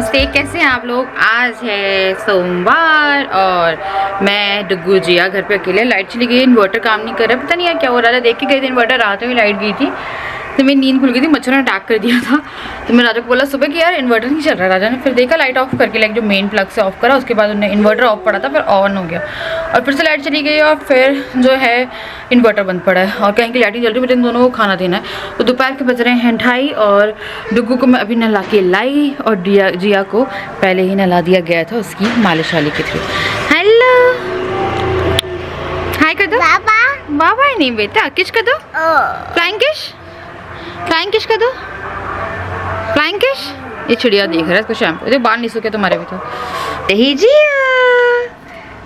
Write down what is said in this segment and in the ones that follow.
नमस्ते, कैसे हैं आप लोग। आज है सोमवार और मैं डुगू जिया घर पे अकेले। लाइट चली गई, इन्वर्टर काम नहीं कर रहा, पता नहीं यार क्या हो रहा है। देख के गई थी इन्वर्टर, रात में लाइट गई थी तो मेरी नींद खुल गई थी, मच्छर ने अटैक कर दिया था। तो मैं राजा को बोला सुबह कि यार इन्वर्टर नहीं चल रहा। राजा ने फिर देखा लाइट ऑफ करके, लाइक जो मेन प्लग से ऑफ करा, उसके बाद उन्हें इन्वर्टर ऑफ पड़ा था, फिर ऑन हो गया और फिर से लाइट चली गई और फिर जो है इन्वर्टर बंद पड़ा है और कहीं की लाइट नहीं चल रही। मुझे इन दोनों को खाना देना है। तो दोपहर के बज रहे हैं 2:30 और डुगू को मैं अभी नहला के लाई और जिया को पहले ही नहला दिया गया था उसकी मालिश वाली के थ्रू। हेलो, हाय कर दो। बाबा बाबा नहीं बेटा, किश कर दो। फ्लाइंग किश, फ्लाइंग किश कर दो, फ्लाइंग किश। ये चिड़िया देख रहा है, इसको शैम्पू दे, बाल नहीं सूखे तुम्हारे भी तो। यही जी,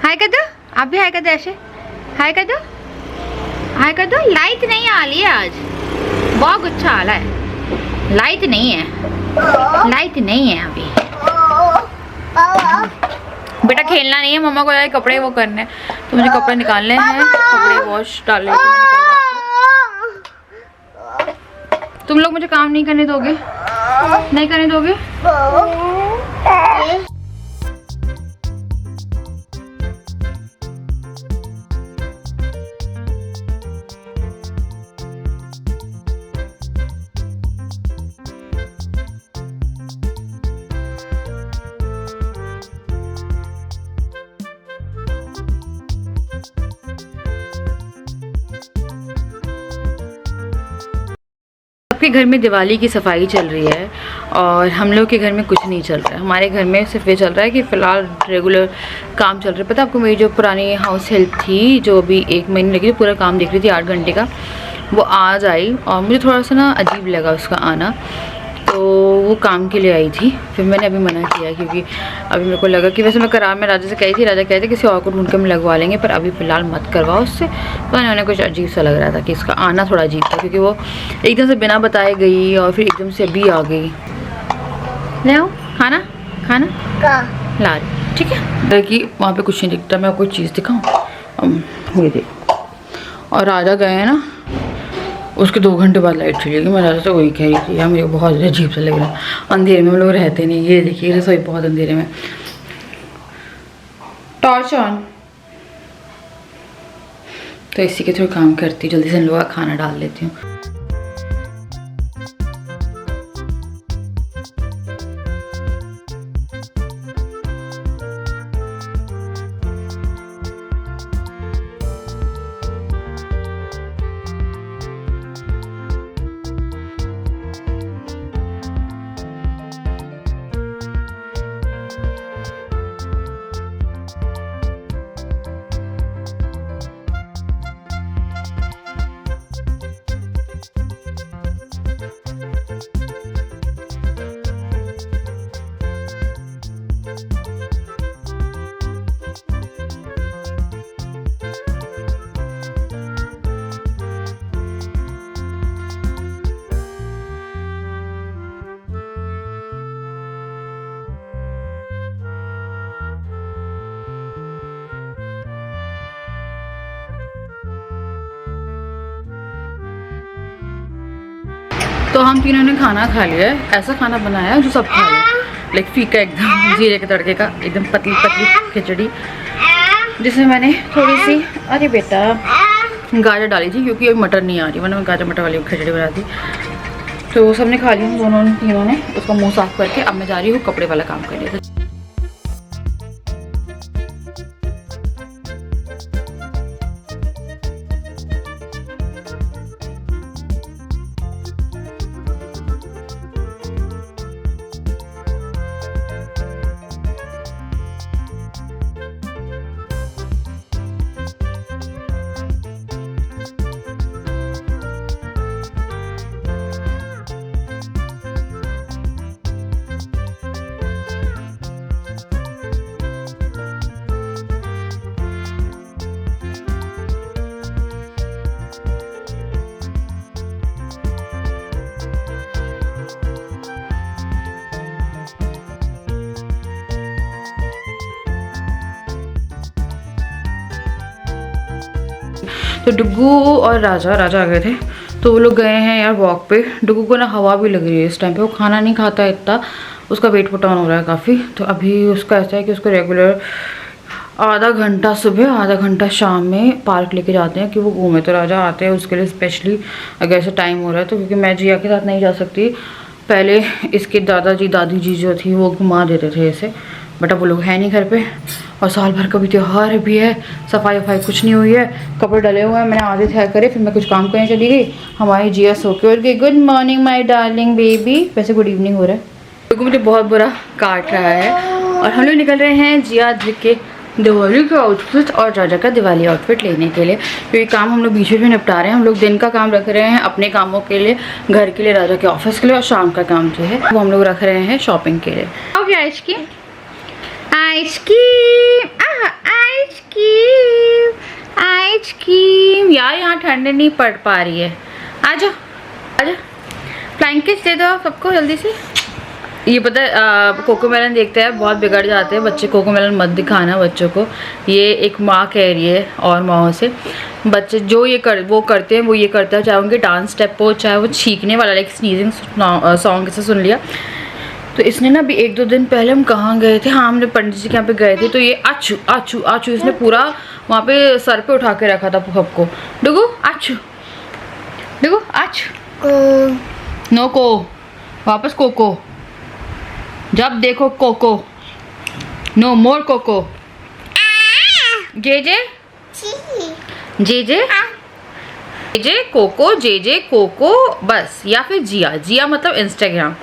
हाय कर दो। आप भी हाय कर दो, ऐसे हाय कर दो, हाय कर दो। लाइट नहीं आ रही है आज, बहुत अच्छा आ रहा है। लाइट नहीं है, लाइट नहीं है अभी। बेटा खेलना नहीं है, मम्मा को कपड़े वो करने, तो मुझे कपड़े निकालने हैं, कपड़े वॉश डालने। तुम लोग मुझे काम नहीं करने दोगे, नहीं करने दोगे। सबके घर में दिवाली की सफाई चल रही है और हम लोग के घर में कुछ नहीं चल रहा है। हमारे घर में सिर्फ ये चल रहा है कि फ़िलहाल रेगुलर काम चल रहा है। पता आपको, मेरी जो पुरानी हाउस हेल्प थी, जो अभी 1 महीने लगी, पूरा काम देख रही थी 8 घंटे का, वो आज आई और मुझे थोड़ा सा ना अजीब लगा उसका आना, तो वो काम के लिए आई थी। फिर मैंने अभी मना किया क्योंकि अभी मेरे को लगा कि वैसे मैं राजा से कही थी, राजा कहते किसी और को ढूंढ के हम लगवा लेंगे, पर अभी फ़िलहाल मत करवाओ उससे। तो उन्हें कुछ अजीब सा लग रहा था कि इसका आना थोड़ा अजीब था, क्योंकि वो एकदम से बिना बताए गई और फिर एकदम से अभी आ गई। ले आओ खाना, खाना ला रही, ठीक है। कि वहाँ पे कुछ नहीं दिखता, मैं कोई चीज़ दिखाऊँ, ये देख। और राजा गए हैं ना, उसके 2 घंटे बाद लाइट चली गई। मैं राजा से वही कह रही थी, यार मेरे को बहुत अजीब सा लग रहा है, अंधेरे में हम लोग रहते नहीं। ये देखिए रसोई बहुत अंधेरे में, टॉर्च ऑन। तो इसी के थ्रू काम करती, जल्दी से इन लोगों का खाना डाल लेती हूँ। तो हम तीनों ने खाना खा लिया है। ऐसा खाना बनाया जो सब खा लिया, लाइक फीका एकदम, जीरे के तड़के का, एकदम पतली पतली खिचड़ी, जिसमें मैंने थोड़ी सी, अरे बेटा, गाजर डाली थी क्योंकि अभी मटर नहीं आ रही, वरना मैं गाजर मटर वाली खिचड़ी बना दी। तो सबने खा लिया, दोनों तीनों ने। उसका मुँह साफ करके अब मैं जा रही हूँ कपड़े वाला काम करने। तो डुगू और राजा आ गए थे, तो वो लोग गए हैं यार वॉक पे। डुगू को ना हवा भी लग रही है इस टाइम पे, वो खाना नहीं खाता है इतना उसका वेट पुट ऑन हो रहा है काफ़ी। तो अभी उसका ऐसा है कि उसको रेगुलर आधा घंटा सुबह आधा घंटा शाम में पार्क लेके जाते हैं कि वो घूमे तो राजा आते हैं उसके लिए स्पेशली, अगर ऐसा टाइम हो रहा है तो। क्योंकि मैं जिया के साथ नहीं जा सकती, पहले इसके दादाजी दादी जी जो थी वो घुमा देते थे इसे, बट अब वो लोग है नहीं घर पे और साल भर का भी त्यौहार भी है, सफाई वफाई कुछ नहीं हुई है, कपड़े डले हुए हैं, मैंने आधे तय करे, फिर मैं कुछ काम करने चली गई। हमारी जिया सो के उठ गई। Good morning my darling baby, वैसे गुड इवनिंग हो रहा है क्योंकि मुझे बहुत बुरा काट रहा है। और हम लोग निकल रहे हैं जिया के दिवाली का आउटफिट और राजा का दिवाली आउटफिट लेने के लिए, क्योंकि काम हम लोग बीच में निपटा रहे हैं। हम लोग दिन का काम रख रहे हैं अपने कामों के लिए, घर के लिए, राजा के ऑफिस के लिए, और शाम का काम जो है वो हम लोग रख रहे हैं शॉपिंग के लिए। Okay ice cream ice cream ice cream ice cream, यार यहाँ ठंड नहीं पड़ पा रही है। आजा आजा, फ्लाइंग किस दे दो आप सबको जल्दी से। ये पता है कोकोमेलन देखते हैं बहुत बिगड़ जाते हैं बच्चे, कोकोमेलन मत दिखाना बच्चों को, ये एक माँ कह रही है और माओ से। बच्चे जो वो करते हैं वो ये करते हैं, चाहे उनके डांस स्टेप हो, चाहे वो छींकने वाला लाइक स्नीजिंग सॉन्ग से सुन लिया। तो इसने ना अभी 1-2 दिन पहले हम कहाँ गए थे, हाँ हमने पंडित जी के यहाँ पे गए थे, तो ये आचू आचू आचू इसने पूरा वहाँ पे सर पे उठा के रखा था सबको। देखो आचू, देखो आचू, नो को वापस कोको, जब देखो कोको, नो मोर कोको। जे जे जे जे जे कोको, जे कोको बस, या फिर जिया। जिया मतलब इंस्टाग्राम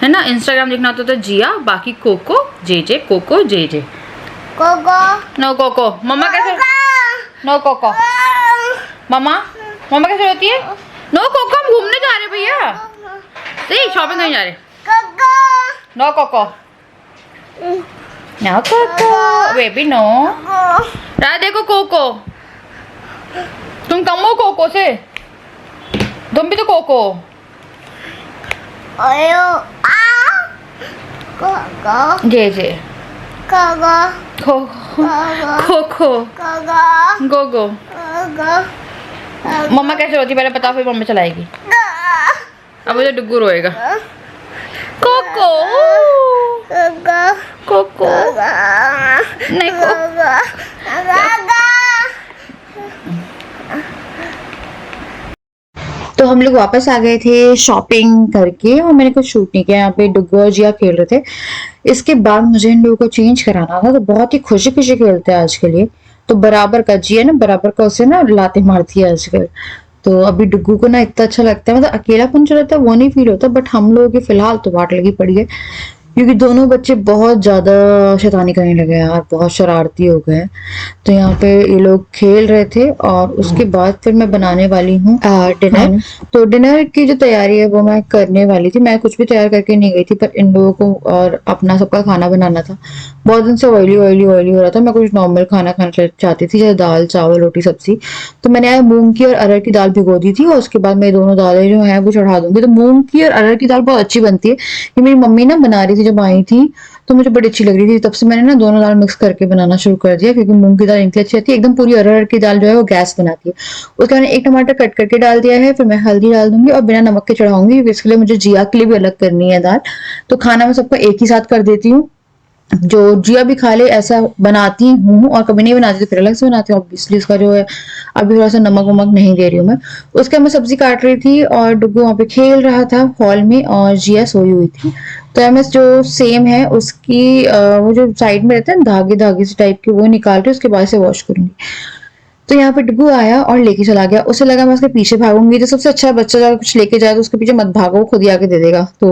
है ना, इंस्टाग्राम देखना होता तो जिया, बाकी कोको जे कोको जे कोको, नो कोको। मम्मा कैसे, नो कोको, मम्मा मम्मा कैसे होती है, नो कोको। हम घूमने जा रहे भैया, सही शॉपिंग करने जा रहे। No Coco, no Coco baby, no. रात देखो कोको, तुम कम हो कोको से, तुम भी तो कोको। जे जे खो खो खो गो गो। मम्मा कैसे होती पहले बताओ, फिर मम्मा चलाएगी। अब मुझे डुग्गू रोएगा। कोको कोको नहीं कोको। तो हम लोग वापस आ गए थे शॉपिंग करके और मैंने कुछ शूट नहीं किया। यहाँ पे डुग्गू और जिया खेल रहे थे। इसके बाद मुझे इन लोगों को चेंज कराना था, तो बहुत ही खुशी खुशी खेलते हैं आज के लिए। तो बराबर का जिया ना, बराबर का उसे ना लाते मारती है आजकल। तो अभी डुग्गू को ना इतना अच्छा लगता है, मतलब अकेलापन जो रहता है वो नहीं फील होता, बट हम लोगों की फिलहाल तो वाट लगी पड़ी है क्योंकि दोनों बच्चे बहुत ज्यादा शैतानी करने लगे हैं यार, बहुत शरारती हो गए। तो यहाँ पे ये लोग खेल रहे थे और उसके बाद फिर मैं बनाने वाली हूँ डिनर। तो डिनर की जो तैयारी है वो मैं करने वाली थी। मैं कुछ भी तैयार करके नहीं गई थी, पर इन लोगों को और अपना सबका खाना बनाना था। बहुत दिन से ऑयली ऑयली ऑयली हो रहा था। मैं कुछ नॉर्मल खाना खाना चाहती थी, जैसे दाल चावल रोटी सब्जी। तो मैंने आज मूंग की और अरहर की दाल भिगो दी थी और उसके बाद मैं दोनों दालें जो है वो चढ़ा दूंगी। तो मूंग की और अरहर की दाल बहुत अच्छी बनती है, ये मेरी मम्मी ना बना रही थी जब आई थी, तो मुझे बड़ी अच्छी लग रही थी। तब से मैंने ना दोनों दाल मिक्स करके बनाना शुरू कर दिया, क्योंकि मूंग की दाल इतनी अच्छी आती है। एकदम पूरी अरहर की दाल जो है वो गैस बनाती है। उसके मैंने एक टमाटर कट करके डाल दिया है, फिर मैं हल्दी डाल दूंगी और बिना नमक के चढ़ाऊंगी, क्योंकि इसके लिए मुझे जिया के लिए भी अलग करनी है दाल। तो खाना मैं सबका एक ही साथ कर देती हूँ, जो जिया भी खा ले ऐसा बनाती हूँ, और कभी नहीं बनाती तो फिर अलग से बनाती हूँ। ऑब्वियसली इसका जो है अभी थोड़ा सा नमक वमक नहीं दे रही हूँ मैं। उसके मैं सब्जी काट रही थी और डुग्गू वहाँ पे खेल रहा था हॉल में और जिया सोई हुई थी। तो एमएस जो सेम है उसकी वो जो साइड में रहते हैं धागे धागे से टाइप के, वो निकाल के उसके बाद से वॉश करूंगी। तो यहाँ पे डुग्गू आया और लेके चला गया। उसे लगा मैं उसके पीछे भागूंगी, तो सबसे अच्छा बच्चा जाकर कुछ लेके जाए तो उसके पीछे मत भागो, वो खुद ही आके दे देगा। तो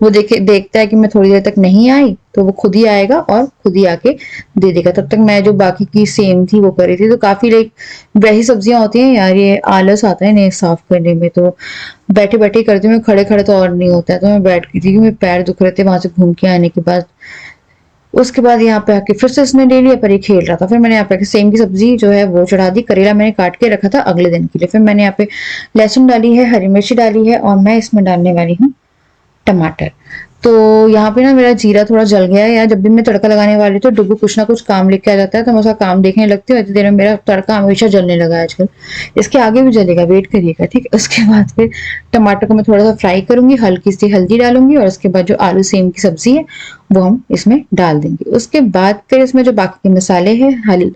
वो देखता है कि मैं थोड़ी देर तक नहीं आई तो वो खुद ही आएगा और खुद ही आके दे देगा। तब तक मैं जो बाकी की सेम थी वो करी थी। तो काफी लाइक वैसी सब्जियां होती हैं यार, ये आलस आता है इन्हें साफ करने में। तो बैठे बैठे करती हूँ, खड़े खड़े तो और नहीं होता है। तो मैं बैठ गई थी, मेरे पैर दुख रहे थे वहां से घूम के आने के बाद। उसके बाद यहाँ पे आके फिर से इसने ले लिया, पर ये खेल रहा था। फिर मैंने यहाँ पे सेम की सब्जी जो है वो चढ़ा दी। करेला मैंने काट के रखा था अगले दिन के लिए। फिर मैंने यहाँ पे लहसुन डाली है, हरी मिर्ची डाली है और मैं इसमें डालने वाली हूँ टमाटर। तो यहाँ पे ना मेरा जीरा थोड़ा जल गया है। यार जब भी मैं तड़का लगाने वाली तो डुगू कुछ ना कुछ काम लेके आ जाता है, तो मैं उसका काम देखने लगती हूँ। इतनी देर में मेरा तड़का हमेशा जलने लगा है आजकल। इसके आगे भी जलेगा, वेट करिएगा, ठीक है। उसके बाद फिर टमाटर को मैं थोड़ा सा फ्राई करूंगी, हल्की सी हल्दी डालूंगी, और उसके बाद जो आलू सेम की सब्जी है वो हम इसमें डाल देंगे। उसके बाद फिर इसमें जो बाकी के मसाले हैं,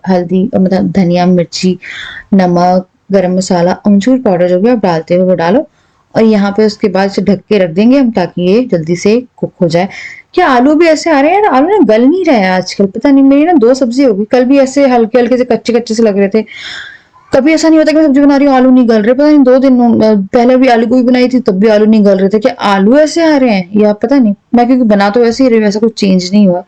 हल्दी मतलब धनिया, मिर्ची, नमक, गरम मसाला, अमचूर पाउडर जो भी आप डालते हो वो डालो। और यहाँ पे उसके बाद इसे ढक के रख देंगे हम, ताकि ये जल्दी से कुक हो जाए। क्या आलू भी ऐसे आ रहे हैं यार, आलू ना गल नहीं रहे हैं आजकल, पता नहीं। मेरी ना 2 सब्जी होगी, कल भी ऐसे हल्के हल्के से कच्चे कच्चे से लग रहे थे। कभी ऐसा नहीं होता कि मैं सब्जी बना रही हूँ आलू नहीं गल रहे, पता नहीं 2 दिन पहले भी आलू गोभी बनाई थी तब भी आलू नहीं गल रहे थे। क्या आलू ऐसे आ रहे हैं या पता नहीं, मैं क्योंकि बना तो वैसे ही रही हूँ, ऐसा कुछ चेंज नहीं हुआ।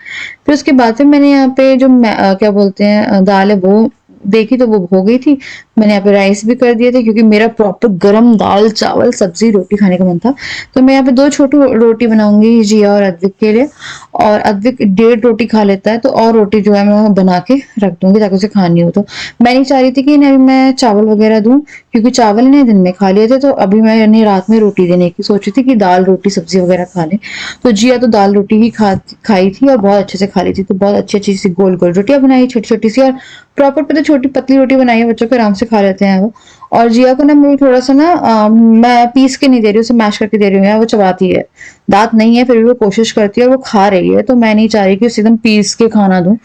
फिर उसके बाद फिर मैंने यहाँ पे जो क्या बोलते हैं दाल है वो देखी, तो वो हो गई थी। मैंने यहाँ पे राइस भी कर दिए थे, क्योंकि मेरा प्रॉपर गरम दाल चावल सब्जी रोटी खाने का मन था। तो मैं यहाँ पे 2 छोटी रोटी बनाऊंगी जिया और अद्विक के लिए। और अद्विक 1.5 रोटी खा लेता है, तो और रोटी जो है मैं बना के रख दूंगी ताकि उसे खानी हो। तो मैं नहीं चाह रही थी कि इन्हें अभी मैं चावल वगैरह दूं, क्योंकि चावल इन्हें दिन में खा लिए थे, तो अभी मैं इन्हें रात में रोटी देने की सोची थी कि दाल रोटी सब्जी वगैरह खा ले। तो जिया तो दाल रोटी ही खाई थी, और बहुत अच्छे से खा ली थी। तो बहुत अच्छी अच्छी सी गोल गोल रोटियां बनाई, छोटी छोटी सी, और प्रॉपर पता छोटी पतली रोटी बनाई है, बच्चों को आराम से खा लेते हैं वो। और जिया को ना मैं थोड़ा सा ना मैं पीस के नहीं दे रही हूँ, उसे मैश करके दे रही हूँ। यार वो चबाती है, दांत नहीं है फिर भी वो कोशिश करती है और वो खा रही है। तो मैं नहीं चाह रही कि उसे एकदम पीस के खाना दूं,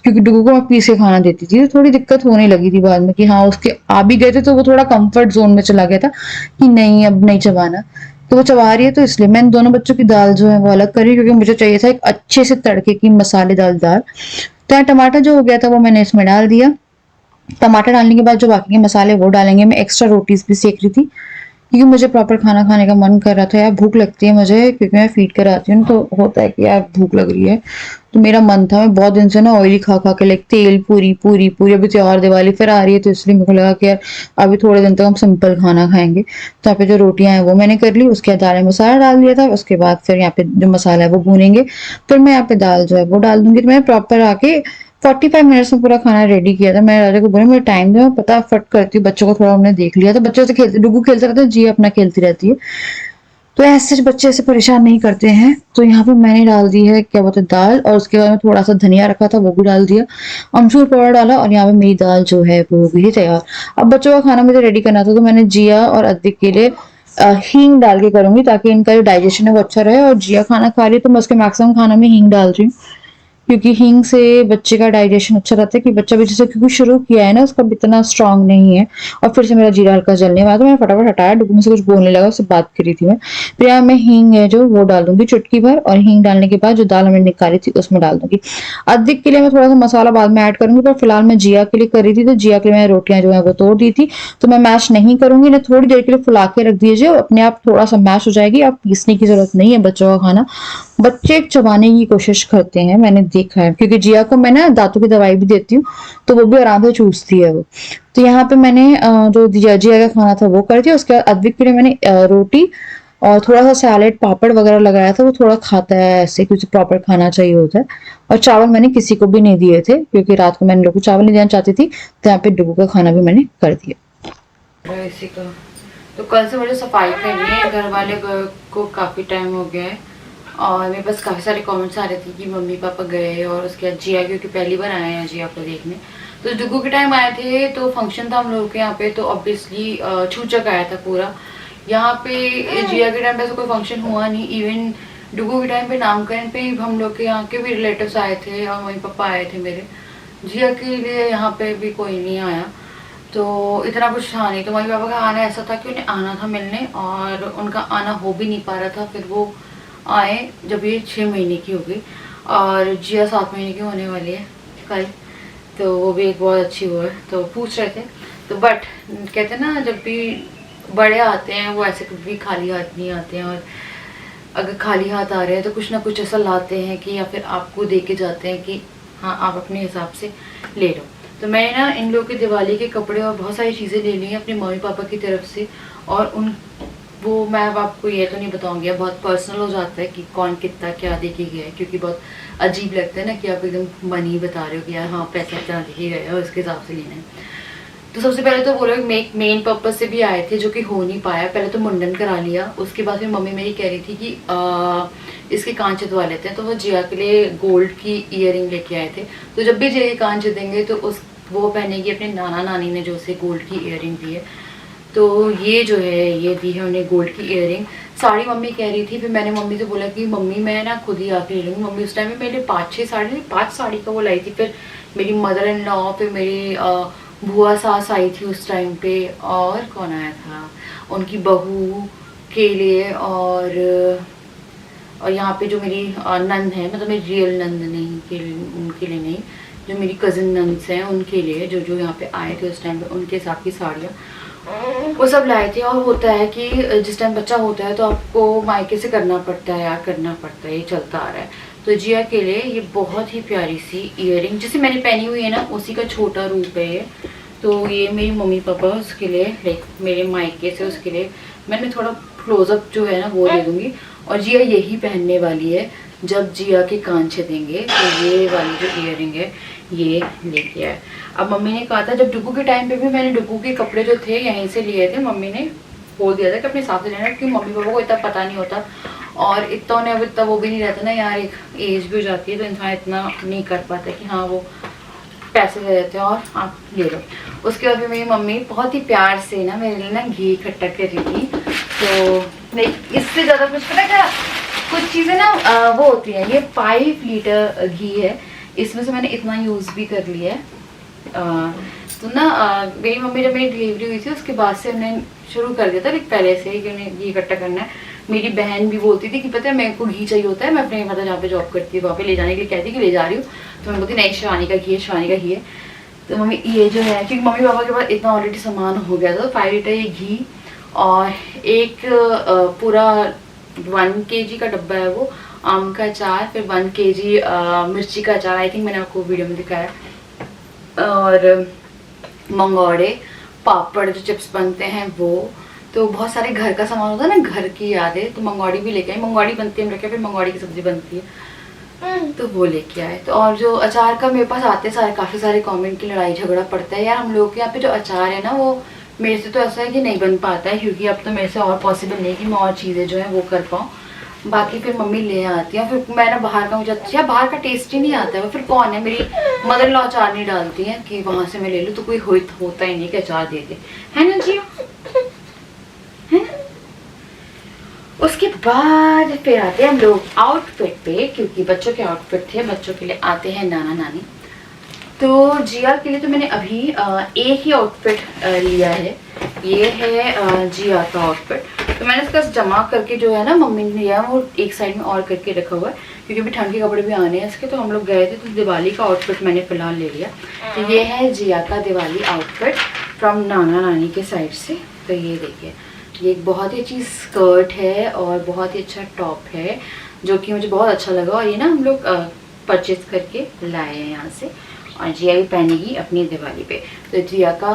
क्योंकि डुगू को मैं पीस के खाना देती थी तो थोड़ी दिक्कत होने लगी थी बाद में, कि हाँ उसके आ भी गए थे तो वो थोड़ा कंफर्ट जोन में चला गया था कि नहीं अब नहीं चबाना। तो वो चबा रही है, तो इसलिए मैंने दोनों बच्चों की दाल जो है वो अलग करी, क्योंकि मुझे चाहिए था एक अच्छे से तड़के की मसालेदार दाल। तो यहाँ टमाटर जो हो गया था वो मैंने इसमें डाल दिया। टमाटर डालने के बाद जो बाकी के मसाले वो डालेंगे। मैं एक्स्ट्रा रोटीज भी सेक रही थी, क्योंकि मुझे प्रॉपर खाना खाने का मन कर रहा था। यार भूख लगती है मुझे, क्योंकि मैं फीड कराती हूँ, तो होता है कि यार भूख लग रही है। तो मेरा मन था, मैं बहुत दिन से ना ऑयली खा खा के लाइक तेल पूरी पूरी पूरी, अभी त्योहार दिवाली फिर आ रही है, तो इसलिए मेरे को लगा कि यार अभी थोड़े दिन तक हम सिंपल खाना खाएंगे। तो यहाँ पे जो रोटियां हैं वो मैंने कर ली, उसके बाद दाल में मसाला डाल दिया था। उसके बाद फिर यहाँ पे जो मसाला है वो भूनेंगे, फिर मैं यहाँ पे दाल जो है वो डाल दूंगी। तो मैं प्रॉपर आके 45 मिनट्स में पूरा खाना रेडी किया था। मैं राजा को बोला मुझे टाइम दो, मैं फटाफट करती हूँ। बच्चों को थोड़ा हमने देख लिया, तो बच्चों से खेलते, डुगू खेलता रहता है, जी अपना खेलती रहती है। तो ऐसे बच्चे ऐसे परेशान नहीं करते हैं। तो यहाँ पे मैंने डाल दी है क्या बोलते हैं दाल, और उसके बाद में थोड़ा सा धनिया रखा था वो भी डाल दिया, अमचूर पाउडर डाला, और यहाँ पे मेरी दाल जो है वो हो गई तैयार। अब बच्चों का खाना मुझे रेडी करना था, तो मैंने जिया और अद्विक के लिए हींग डाल के करूंगी, ताकि इनका जो डाइजेशन है वो अच्छा रहे। और जिया खाना खा रही है तो मैं उसके मैक्सिमम खाना में हींग डाल रही हूँ, क्योंकि हींग से बच्चे का डाइजेशन अच्छा रहता है। कि बच्चा भी जैसे क्योंकि शुरू किया है ना, उसका भी इतना स्ट्रांग नहीं है। और फिर से मेरा जीरा हल्का जलने वाला, तो मैंने फटाफट हटाया, डुगू में से कुछ बोलने लगा, उससे बात करी थी मैं। फिर यहाँ मैं हींग है जो वो डाल दूंगी चुटकी भर, और हींग डालने के बाद जो दाल हमने निकाली थी उसमें डाल दूंगी। अदरक के लिए मैं थोड़ा सा मसाला बाद में ऐड करूंगी, पर फिलहाल मैं जिया के लिए कर रही थी, तो जिया के लिए मैंने रोटियां जो है वो तोड़ दी थी। तो मैं मैश नहीं करूंगी ना, थोड़ी देर के लिए फुला के रख दीजिए, अपने आप थोड़ा सा मैश हो जाएगी। आप पीसने की जरूरत नहीं है बच्चों का खाना। बच्चे चबाने की कोशिश करते हैं, मैंने देखा है, क्योंकि जिया को मैं ना दांतों की दवाई भी देती हूँ, तो वो भी आराम से चूसती है वो। तो यहाँ पे मैंने जो जिया का खाना था वो कर दिया। उसके बाद अद्विक के लिए मैंने रोटी और थोड़ा सा सैलेड पापड़ वगैरह लगाया था। वो थोड़ा खाता है ऐसे, क्योंकि प्रॉपर खाना चाहिए होता है। और चावल मैंने किसी को भी नहीं दिए थे, क्योंकि रात को मैंने लोगों को चावल नहीं देना चाहती थी। तो यहाँ पे डुगू का खाना भी मैंने कर दिया इसी का। तो कल से मुझे सफाई करनी है, घर वाले को काफी टाइम हो गया है, और मेरे पास काफ़ी सारे कमेंट्स आ रहे थे कि मम्मी पापा गए, और उसके बाद जिया क्योंकि पहली बार आए हैं जिया को देखने। तो डुगू के टाइम आए थे, तो फंक्शन था हम लोगों के यहाँ पे, तो ऑब्वियसली छूचक आया था पूरा। यहाँ पे जिया के टाइम पे ऐसा कोई फंक्शन हुआ नहीं। इवन डुगू के टाइम पे नामकरण पे हम लोग के यहाँ के भी रिलेटिव्स आए थे, और मम्मी पापा आए थे मेरे। जिया के लिए यहाँ पे भी कोई नहीं आया, तो इतना कुछ था नहीं। तो मम्मी पापा का आना ऐसा था कि उन्हें आना था मिलने, और उनका आना हो भी नहीं पा रहा था। फिर वो आए जब ये 6 महीने की हो गई, और जिया 7 महीने की होने वाली है कल। तो वो भी एक बहुत अच्छी हुआ है। तो पूछ रहे थे, तो बट कहते हैं ना जब भी बड़े आते हैं वो ऐसे कभी खाली हाथ नहीं आते हैं, और अगर खाली हाथ आ रहे हैं तो कुछ ना कुछ ऐसा लाते हैं कि, या फिर आपको दे के जाते हैं कि हाँ आप अपने हिसाब से ले लो। तो मैंने ना इन लोगों के दिवाली के कपड़े और बहुत सारी चीज़ें ले ली हैं अपने मम्मी पापा की तरफ से, और उन वो मैं अब आपको ये तो नहीं बताऊंगी, बहुत पर्सनल हो जाता है कि कौन कितना क्या देके गया है, क्योंकि बहुत अजीब लगता है ना कि आप एकदम मनी बता रहे हो कि यार हाँ पैसा इतना देके गया है और उसके हिसाब से लेना है। तो सबसे पहले तो वो लोग मेन पर्पज से भी आए थे जो कि हो नहीं पाया। पहले तो मुंडन करा लिया, उसके बाद फिर मम्मी मेरी कह रही थी कि इसके कान चितवा लेते हैं, तो वो जिया के लिए गोल्ड की ईयरिंग लेके आए थे। तो जब भी जिया के कान चितेंगे तो वो पहनेगी अपने नाना नानी ने जो उसे गोल्ड की ईयरिंग दी है। तो ये जो है ये दी है उन्हें गोल्ड की ईयरिंग। साड़ी मम्मी कह रही थी, फिर मैंने मम्मी से बोला कि मम्मी मैं ना खुद ही आके ले लूँगी। मम्मी उस टाइम में मेरे 5 साड़ी का वो लाई थी। फिर मेरी मदर इन लॉ, फिर मेरी बुआ सास आई थी उस टाइम पे, और कौन आया था, उनकी बहू के लिए, और यहाँ पे जो मेरी नंद है, मतलब मेरी रियल नंद नहीं के उनके लिए नहीं, जो मेरी कज़न नंद्स हैं उनके लिए, जो यहाँ पे आए थे उस टाइम पे, उनके हिसाब की साड़ियाँ वो सब लाए थे। और होता है कि जिस टाइम बच्चा होता है तो आपको मायके से करना पड़ता है, यार करना पड़ता है, ये चलता आ रहा है। तो जिया के लिए ये बहुत ही प्यारी सी ईयरिंग जिसे मैंने पहनी हुई है ना, उसी का छोटा रूप है ये। तो ये मेरी मम्मी पापा उसके लिए, लाइक मेरे मायके से उसके लिए मैंने थोड़ा क्लोजअप जो है ना वो दे दूँगी। और जिया यही पहनने वाली है जब जिया के कान छेदेंगे। तो ये वाली जो ईयरिंग है ये लेके आए। अब मम्मी ने कहा था, जब डुगू के टाइम पे भी मैंने डुगू के कपड़े जो थे यहीं से लिए थे, मम्मी ने बोल दिया था कि अपने हिसाब से लेना, क्योंकि मम्मी पापा को इतना पता नहीं होता और इतना उन्हें अब इतना वो भी नहीं रहता ना यार, एक एज भी हो जाती है तो इंसान इतना नहीं कर पाता कि हाँ वो पैसे दे देते हैं और आप ले लो। उसके बाद भी मेरी मम्मी बहुत ही प्यार से ना मेरे लिए ना घी इकट्ठा कर रही थी। तो नहीं, इससे ज़्यादा कुछ पता क्या, कुछ चीज़ें ना वो होती हैं। ये 5 लीटर घी है, इसमें से मैंने इतना यूज़ भी कर लिया है। तो ना मेरी मम्मी जब मेरी डिलीवरी हुई थी उसके बाद से हमने शुरू कर दिया था, लेकिन पहले से ही कि उन्हें घी इकट्ठा करना है। मेरी बहन भी बोलती थी कि पता है मेरे को घी चाहिए होता है, मैं अपने मतलब जहाँ पे जॉब करती हूँ वहाँ पे ले जाने के लिए कहती कि ले जा रही हूँ, तो मैं बोलती नहीं शिवानी का घी है, शिवानी का घी है। तो मम्मी ये जो है, क्योंकि मम्मी पापा के पास इतना ऑलरेडी सामान हो गया था, 5 लीटर ये घी और एक पूरा 1 kg का डब्बा है वो आम का अचार, फिर 1 kg मिर्ची का अचार, आई थिंक मैंने आपको वीडियो में दिखाया, और मंगोड़े, पापड़ जो चिप्स बनते हैं वो। तो बहुत सारे घर का सामान होता है ना, घर की यादें, तो मंगोड़ी भी लेके आए। मंगोड़ी बनती है हम रखे, फिर मंगोड़ी की सब्जी बनती है तो वो लेके आए। तो और जो अचार का मेरे पास आते सारे काफ़ी सारे कमेंट की लड़ाई झगड़ा पड़ता है यार हम लोग के यहाँ पे। जो अचार है ना वो मेरे से तो ऐसा है कि नहीं बन पाता है, क्योंकि अब तो मेरे से और पॉसिबल नहीं कि मैं और चीज़ें जो है वो कर पाऊँ। बाकी फिर मम्मी ले आती है, फिर मैं ना बाहर का, मुझे अच्छा बाहर का टेस्ट ही नहीं आता है। फिर कौन है, मेरी मदर लॉ अचार नहीं डालती है कि वहाँ से मैं ले लूँ, तो कोई होता ही नहीं कि अचार दे दे, है ना जी, है। उसके बाद फिर आते हैं हम लोग आउटफिट पे, क्योंकि बच्चों के आउटफिट थे, बच्चों के लिए आते हैं नाना नानी। तो जिया के लिए तो मैंने अभी एक ही आउटफिट लिया है, ये है जिया का आउटफिट। तो मैंने इसका जमा करके जो है ना मम्मी ने लिया वो एक साइड में और करके रखा हुआ है, क्योंकि अभी ठंड के कपड़े भी आने हैं इसके। तो हम लोग गए थे तो दिवाली का आउटफिट मैंने फ़िलहाल ले लिया। तो ये है जिया का दिवाली आउटफिट फ्रॉम नाना नानी के साइड से। तो ये देखिए, ये एक बहुत ही अच्छी स्कर्ट है और बहुत ही अच्छा टॉप है जो कि मुझे बहुत अच्छा लगा, और ये ना हम लोग परचेज करके लाए हैं यहाँ से, और जिया भी पहनेगी अपनी दिवाली पे। तो जिया का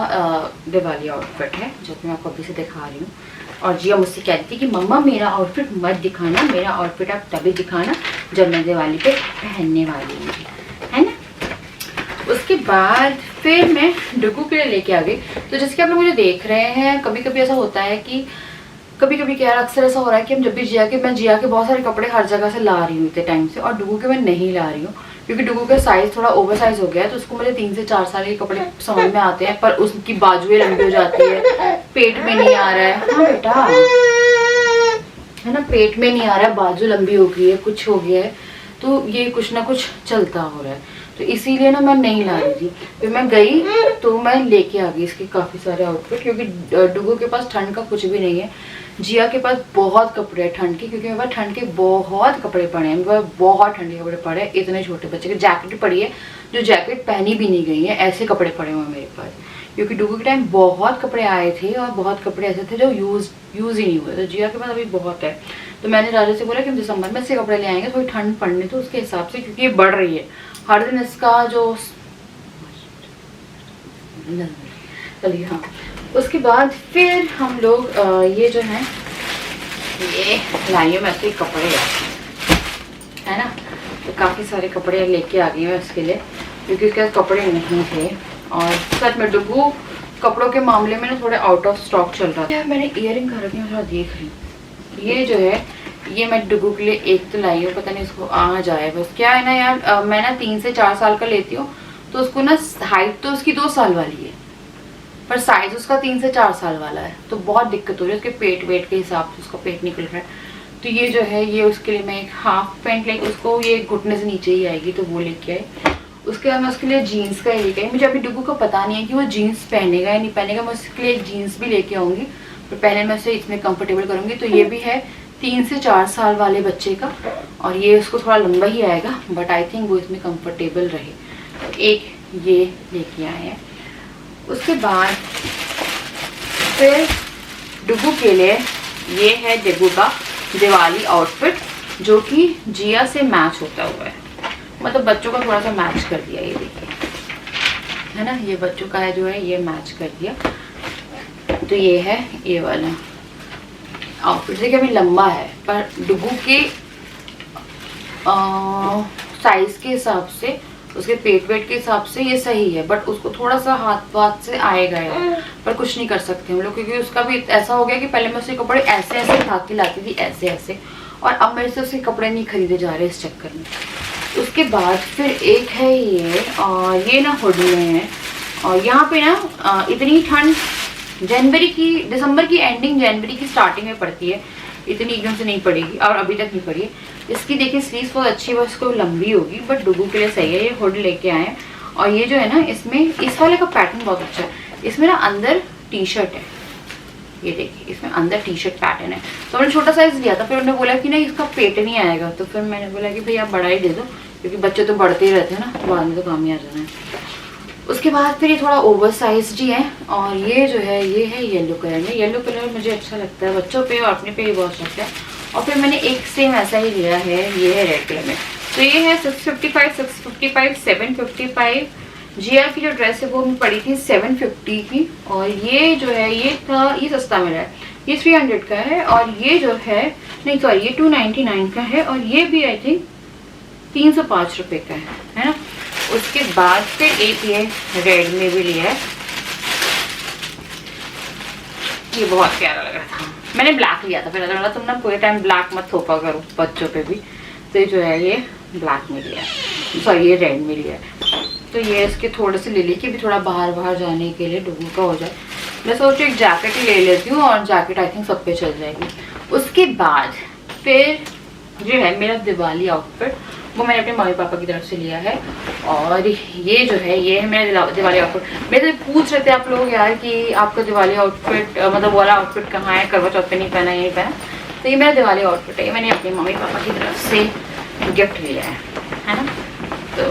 दिवाली आउटफिट है जो कि मैं आपको अभी से दिखा रही हूँ। और जिया मुझसे कहती थी कि मम्मा मेरा आउटफिट मत दिखाना, मेरा आउटफिट आप तभी दिखाना जब मैं दिवाली पे पहनने वाली हूँ, है ना। उसके बाद फिर मैं डुगू के लिए लेके आ गई। तो जैसे कि आप लोग मुझे देख रहे हैं, कभी कभी ऐसा होता है कि कभी क्या अक्सर ऐसा हो रहा है कि हम जब भी मैं जिया के बहुत सारे कपड़े हर जगह से ला रही हूँ इतने टाइम से, और डुगू के मैं नहीं ला रही हूँ, क्योंकि डुगू का साइज थोड़ा ओवर साइज हो गया है। तो उसको मुझे 3 से 4 साल के कपड़े समझ में आते हैं, पर उसकी बाजुएं लंबी हो जाती है, पेट में नहीं आ रहा है। हाँ बेटा, है ना, पेट में नहीं आ रहा है, बाजू लंबी हो गई है, कुछ हो गया है, तो ये कुछ ना कुछ चलता हो रहा है। तो इसीलिए ना मैं नहीं ला रही थी। फिर मैं गई तो मैं लेके आ गई इसके काफ़ी सारे आउटफिट, क्योंकि डुगू के पास ठंड का कुछ भी नहीं है। जिया के पास बहुत कपड़े हैं ठंड के, क्योंकि मेरे पास ठंड के बहुत कपड़े पड़े हैं, मेरे पास बहुत ठंड के कपड़े पड़े हैं। इतने छोटे बच्चे की जैकेट पड़ी है जो जैकेट पहनी भी नहीं गई है, ऐसे कपड़े पड़े हुए हैं मेरे पास। क्योंकि डुगू के टाइम बहुत कपड़े आए थे और बहुत कपड़े ऐसे थे जो यूज़ ही नहीं हुए। तो जिया के पास अभी बहुत है। तो मैंने राजा से बोला कि हम दिसंबर में से कपड़े ले आएंगे, थोड़ी ठंड पड़ने तो उसके हिसाब से, क्योंकि ये बढ़ रही है हर दिन इसका जो चलिए। हाँ, उसके बाद फिर हम लोग ये जो है ये लाइए मैं ऐसे कपड़े है ना, तो काफ़ी सारे कपड़े लेके आ गई मैं उसके लिए, क्योंकि उसके पास कपड़े नहीं थे। और सच में डुगू कपड़ों के मामले में ना थोड़ा आउट ऑफ स्टॉक चल रहा था। मैंने इयरिंग कर रखी है, थोड़ा देख रही हूँ। ये जो है ये मैं डुगू के लिए एक तो लाई हूँ, पता नहीं इसको आ जाए। बस क्या है ना यार, मैं ना 3 से 4 साल का लेती हूँ, तो उसको ना हाइट तो उसकी 2 साल वाली है, पर साइज उसका 3 से 4 साल वाला है, तो बहुत दिक्कत हो रही है उसके पेट वेट के हिसाब से, उसका पेट निकल रहा है। तो ये जो है ये उसके लिए मैं एक हाफ पैंट लाइक उसको ये घुटने से नीचे ही आएगी, तो वो लेके आई। उसके बाद मैं उसके लिए जीन्स का ही लेके आई। मुझे अभी डुगू का पता नहीं है कि वो जीन्स पहनेगा या नहीं पहनेगा, मैं उसके लिए एक जीन्स भी लेके आऊँगी, पर पहले मैं उसे इसमें कंफर्टेबल करूँगी। तो ये भी है 3 से 4 साल वाले बच्चे का, और ये उसको थोड़ा लंबा ही आएगा, बट आई थिंक वो इसमें कंफर्टेबल रहे। तो एक ये लेके आए हैं। उसके बाद फिर डुगू के लिए ये है डुगू का दिवाली आउटफिट, जो कि जिया से मैच होता हुआ है, मतलब बच्चों का थोड़ा सा मैच कर दिया। ये देखिए है ना, ये बच्चों का है जो है ये मैच कर दिया। तो ये है ये वाला आउटफिट, देखिए अभी लंबा है, पर डुगू के साइज के हिसाब से, उसके पेट वेट के हिसाब से ये सही है, बट उसको थोड़ा सा हाथ वाथ से आएगा यार, पर कुछ नहीं कर सकते हम लोग, क्योंकि उसका भी ऐसा हो गया कि पहले मैं उसके कपड़े ऐसे ऐसे उठा के लाती थी, ऐसे ऐसे, और अब मेरे से उसके कपड़े नहीं खरीदे जा रहे इस चक्कर में। उसके बाद फिर एक है ये, और ये ना हुड में है, और यहाँ पे ना इतनी ठंड जनवरी की, दिसंबर की एंडिंग जनवरी की स्टार्टिंग में पड़ती है, इतनी एकदम से नहीं पड़ेगी, और अभी तक नहीं पड़ी है। इसकी देखिए स्लीव्स बहुत अच्छी है, इसको लंबी होगी, बट डुगू के लिए सही है। ये हुड लेके आए हैं, और ये जो है ना इसमें इस वाले का पैटर्न बहुत अच्छा है। इसमें ना अंदर टी शर्ट है, ये देखिए इसमें अंदर टी शर्ट पैटर्न है। तो मैंने छोटा साइज लिया था, फिर उन्होंने बोला कि नहीं इसका पेट नहीं आएगा, तो फिर मैंने बोला कि भैया बड़ा ही दे दो, क्योंकि बच्चे तो बढ़ते ही रहते हैं ना, बाद में तो काम ही आ जाना है। उसके बाद फिर ये थोड़ा ओवर साइज ही है, और ये जो है ये है येलो कलर में। येलो कलर मुझे अच्छा लगता है बच्चों पे और अपने पे भी बहुत लगता है। और फिर मैंने एक सेम ऐसा ही लिया है, ये है रेड कलर में। तो ये है 655, 655, 755। जिया की जो ड्रेस है वो मैं पड़ी थी 750 की, और ये जो है ये था, ये सस्ता मिला है, ये 300 का है, और ये जो है नहीं सॉरी ये 299 का है, और ये भी आई थिंक 305 रुपये का है ना। उसके बाद फिर एक ये रेड में भी लिया है, ये बहुत प्यारा लग रहा था। मैंने ब्लैक लिया था, फिर लगा तुम ना पूरे टाइम ब्लैक मत थोपा करो बच्चों पे भी, तो जो है ये ब्लैक में लिया है, सॉरी ये रेड में लिया है। तो ये इसके थोड़े से ले ली कि भी थोड़ा बाहर जाने के लिए डुगू का हो जाए। मैं सोच रही एक जैकेट ही ले लेती हूँ, और जैकेट आई थिंक सब पे चल जाएगी। उसके बाद फिर जो है मेरा दिवाली आउटफिट, वो मैंने अपने मम्मी पापा की तरफ से लिया है, और ये जो है ये है मेरा दिवाली आउटफिट। मेरे से पूछ रहे थे आप लोग यार कि आपका दिवाली आउटफिट मतलब वाला आउटफिट कहाँ है, करवा चौथ पे नहीं पहना, ये नहीं पहना। तो ये मेरा दिवाली आउटफिट है, मैंने अपने मम्मी पापा की तरफ से गिफ्ट लिया है ना। तो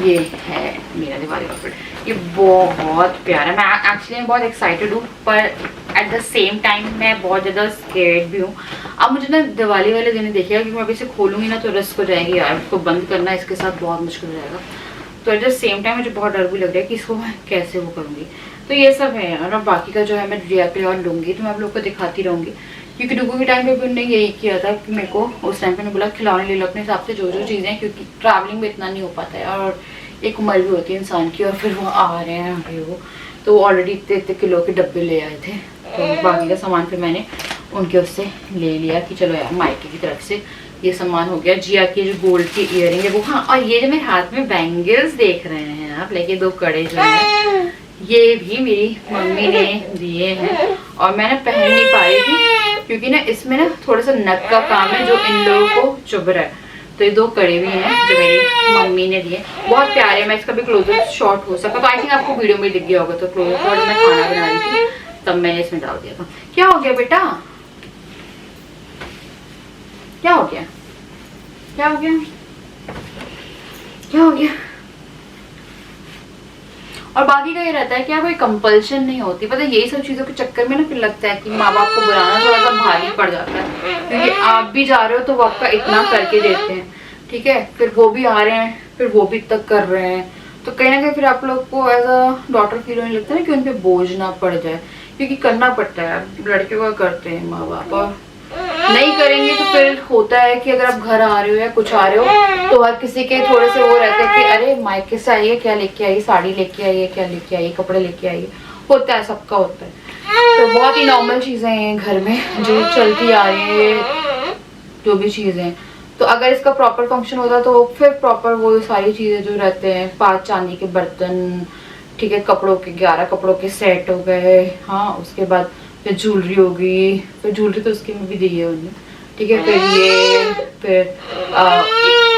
ये है मेरा दिवाली आउटफिट, ये बहुत प्यारा है। मैं एक्चुअली बहुत एक्साइटेड हूँ, पर एट द सेम टाइम मैं बहुत ज़्यादा स्केर्ड भी हूँ। अब मुझे ना दिवाली वाले दिन देखिएगा, क्योंकि मैं अभी से खोलूँगी ना तो रिस्क हो जाएगी यार, उसको बंद करना इसके साथ बहुत मुश्किल हो जाएगा। तो एट द सेम टाइम मुझे बहुत डर भी लग रहा है कि इसको मैं कैसे वो करूँगी। तो ये सब है यार, और बाकी का जो है मैं रिया के लिए और लूँगी, तो मैं आप लोग को दिखाती रहूँगी, क्योंकि डुगू के टाइम पे भी उन्होंने यही किया था कि मेरे को उस टाइम पे बोला खिलौने ले लो अपने हिसाब से जो चीज़ें, क्योंकि ट्रैवलिंग में इतना नहीं हो पाता है, और एक उम्र भी होती है इंसान की, और फिर वो आ रहे हैं आगे वो, तो ऑलरेडी इतने किलो के डब्बे ले आए थे। तो बाकी का सामान फिर मैंने उनके उससे ले लिया कि चलो यार मायके की तरफ से ये सामान हो गया। जिया की जो गोल्ड की इयरिंग है वो, हाँ, और ये जो मेरे हाथ में बैंगल्स देख रहे हैं आप, लाइक ये 2 कड़े जो है ये भी मेरी मम्मी ने दिए हैं, और मैंने पहन नहीं पाई थी क्योंकि ना इसमें ना थोड़ा सा नक का काम है जो इन लोगों को चुभ रहा है। तो ये 2 कड़े भी हैं जो मेरी मम्मी ने दिए, बहुत प्यारे। मैं इसका भी क्लोजर शॉट हो सका, तो आई थिंक आपको वीडियो में दिख गया होगा। तो क्लोजर शॉट मैं खाना बना रही थी तब मैंने इसमें डाल दिया था। क्या हो गया बेटा, क्या हो गया, क्या हो गया, क्या हो गया? और बाकी का ये रहता है कि कोई कंपल्शन नहीं होती, पता है यही सब चीज़ों के चक्कर में ना फिर लगता है कि माँ बाप को बुलाना थोड़ा सा भारी पड़ जाता है, क्योंकि आप भी जा रहे हो तो वो आपका इतना करके देते हैं, ठीक है, फिर वो भी आ रहे हैं, फिर वो भी तक कर रहे हैं, तो कहीं ना कहीं फिर आप लोग को एज अ डॉटर फील होने लगता है ना कि उन पर बोझ ना पड़ जाए, क्योंकि करना पड़ता है, लड़के को करते हैं माँ बाप, और नहीं करेंगे तो फिर होता है कि अगर आप घर आ रहे हो या कुछ आ रहे हो तो हर किसी के थोड़े से वो रहते हैं कि अरे मायके से आई है क्या लेके आई, साड़ी लेके आई है क्या लेके आई, कपड़े लेके आई है, होता है, सबका होता है। तो बहुत ही नॉर्मल चीज़ें हैं घर में जो चलती आ रही है, जो भी चीज़ें हैं। तो अगर इसका प्रॉपर फंक्शन होता तो फिर प्रॉपर वो सारी चीज़ें जो रहते हैं, 5 चांदी के बर्तन, ठीक है, कपड़ों के 11 कपड़ों के सेट हो गए, हाँ, उसके बाद फिर ज्वेलरी होगी, फिर ज्वेलरी तो उसकी में भी दी है उन्होंने, ठीक है, फिर ये, फिर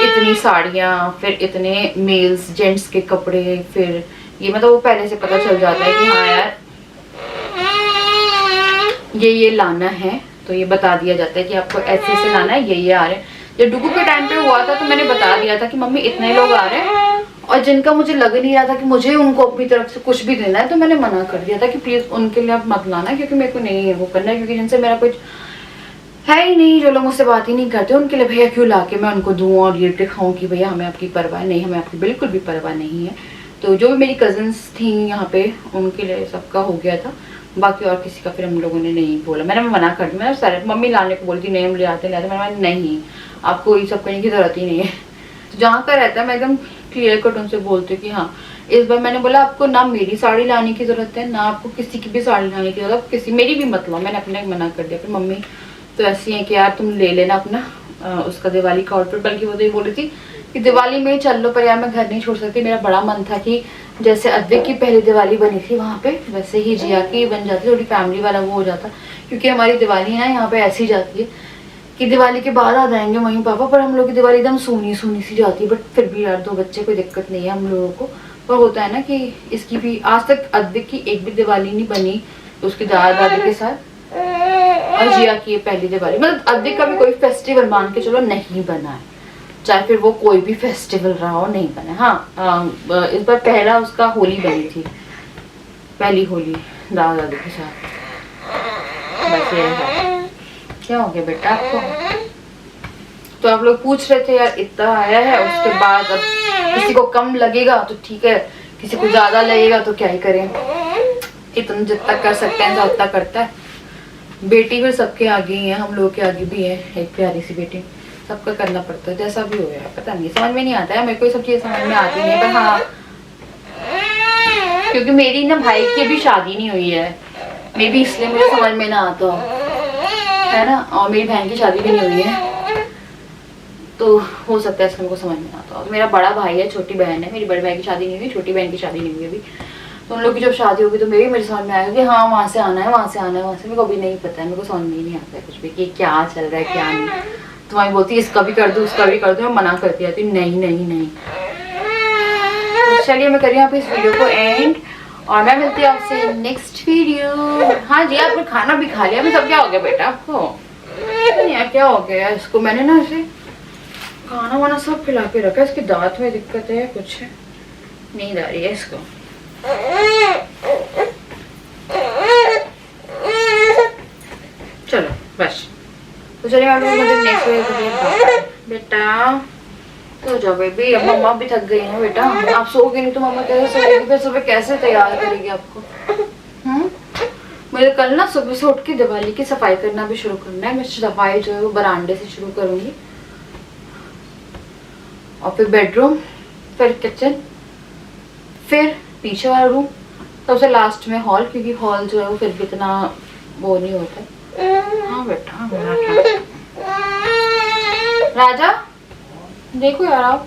इतनी साड़ियाँ, फिर इतने मेल्स जेंट्स के कपड़े, फिर ये मतलब वो पहले से पता चल जाता है कि हाँ यार ये लाना है, तो ये बता दिया जाता है कि आपको ऐसे ऐसे लाना है, ये आ रहे हैं। जब डुगू के टाइम पे हुआ था तो मैंने बता दिया था कि मम्मी इतने लोग आ रहे हैं, और जिनका मुझे लग नहीं रहा था कि मुझे उनको अपनी तरफ से कुछ भी देना है, तो मैंने मना कर दिया था कि प्लीज उनके लिए आप मत लाना, क्योंकि मेरे को नहीं है वो करना है, क्योंकि जिनसे मेरा कुछ है ही नहीं, जो लोग मुझसे बात ही नहीं करते, उनके लिए भैया क्यों ला के मैं उनको दूँ और ये दिखाऊँ कि भैया हमें आपकी परवाह नहीं, हमें आपकी बिल्कुल भी परवाह नहीं है। तो जो भी मेरी कजन्स थी यहाँ पे उनके लिए सबका हो गया था, बाकी और किसी का फिर हम लोगों ने नहीं बोला, मैंने मना कर दिया। मैंने सारे मम्मी लाने को बोलती नहीं हम ले आते, मैंने नहीं, आपको ये सब करने की जरूरत ही नहीं है। तो जहाँ का रहता है मैं एकदम क्लियर कट उनसे बोलती हूँ कि हाँ, इस बार मैंने बोला आपको ना मेरी साड़ी लाने की जरूरत है, ना आपको किसी की भी साड़ी लाने की जरूरत, किसी मेरी भी मत लो, मैंने अपने मना कर दिया। फिर मम्मी तो ऐसी है कि यार तुम ले लेना अपना उसका दिवाली का आउटफिट, बल्कि वो तो ये बोल रही थी कि दिवाली में ही चल लो, पर यार मैं घर नहीं छोड़ सकती। मेरा बड़ा मन था कि जैसे अद्विक की पहली दिवाली बनी थी वहाँ पे, वैसे ही जिया की बन जाती, थोड़ी फैमिली वाला वो हो जाता, क्योंकि हमारी दिवाली है यहाँ पे ऐसी जाती है कि दिवाली के बाद आ जाएंगे वहीं पापा, पर हम लोग की दिवाली एकदम सूनी सूनी सी जाती है। बट फिर भी यार 2 बच्चे कोई दिक्कत नहीं है हम लोगों को, पर होता है ना कि इसकी भी आज तक अद्विक की एक भी दिवाली नहीं बनी उसकी दादा दादी के साथ, और जिया की ये पहली दिवाली, मतलब अद्विक का भी कोई फेस्टिवल मान के चलो नहीं बना है, चाहे फिर वो कोई भी फेस्टिवल रहा हो नहीं बना। हाँ, इस बार पहला उसका होली बनी थी, पहली होली दादा दादी के साथ। बस ये है। क्या हो गया बेटा आपको? तो आप लोग पूछ रहे थे यार इतना आया है, उसके बाद अब किसी को कम लगेगा तो ठीक है, किसी को ज्यादा लगेगा तो क्या ही करें, इतना जितना कर सकते हैं उतना करता है। बेटी फिर सबके आगे ही है, हम लोग के आगे भी है एक प्यारी सी बेटी, सबका करना पड़ता है जैसा भी हो गया। पता नहीं समझ में नहीं आता है मेरे को, ये सब चीजें समझ में आती नहीं है, पर हाँ क्योंकि मेरी ना भाई की भी शादी नहीं हुई है, मे बी इसलिए मुझे समझ में ना आता है ना, और मेरी बहन की शादी भी नहीं हुई है, तो हो सकता है इसलिए मेरे को समझ में आता। मेरा बड़ा भाई है, छोटी बहन है, मेरी बड़े भाई की शादी नहीं हुई, छोटी बहन की शादी नहीं हुई अभी, तो उन लोग की जब शादी होगी तो मेरे समझ में आएगा कि हाँ वहाँ से आना है, वहाँ से आना है, वहाँ से। मेरे को अभी नहीं पता है, मेरे को समझ में नहीं आता है कुछ भी कि क्या चल रहा है क्या नहीं। तुम्हारी बोलती है इसका भी कर दूँ उसका भी कर दूँ, मैं मना करती रहती हूँ नहीं नहीं नहीं। तो चलिए मैं कर रही हूँ आप इस वीडियो को एंड, और मैं मिलती हूँ आपसे नेक्स्ट वीडियो। हाँ जी, आपने खाना भी खा लिया, मैं सब क्या हो गया बेटा आपको? यार क्या हो गया इसको, मैंने ना इसे खाना वाना सब खिला के रखा, इसके दांत में दिक्कत है, कुछ नींद आ रही है इसको। चलो बस, तो चलिए आप लोगों को नेक्स्ट वीडियो बेटा तो जाओ बेबी, अब मम्मा भी थक गई है बेटा, आप सोओगे नहीं तो मम्मा कैसे सोएगी, फिर सुबह कैसे तैयार करेगी आपको? मुझे कल ना सुबह से उठ के दिवाली की सफाई करना भी शुरू करना है। मैं सफाई जो है वो बरामदे से शुरू करूंगी, और फिर बेडरूम, फिर किचन, फिर पीछे वाला रूम, सबसे लास्ट में हॉल, क्योंकि हॉल जो है वो फिर भी इतना वो नहीं होता। हाँ बेटा राजा देखो यार आप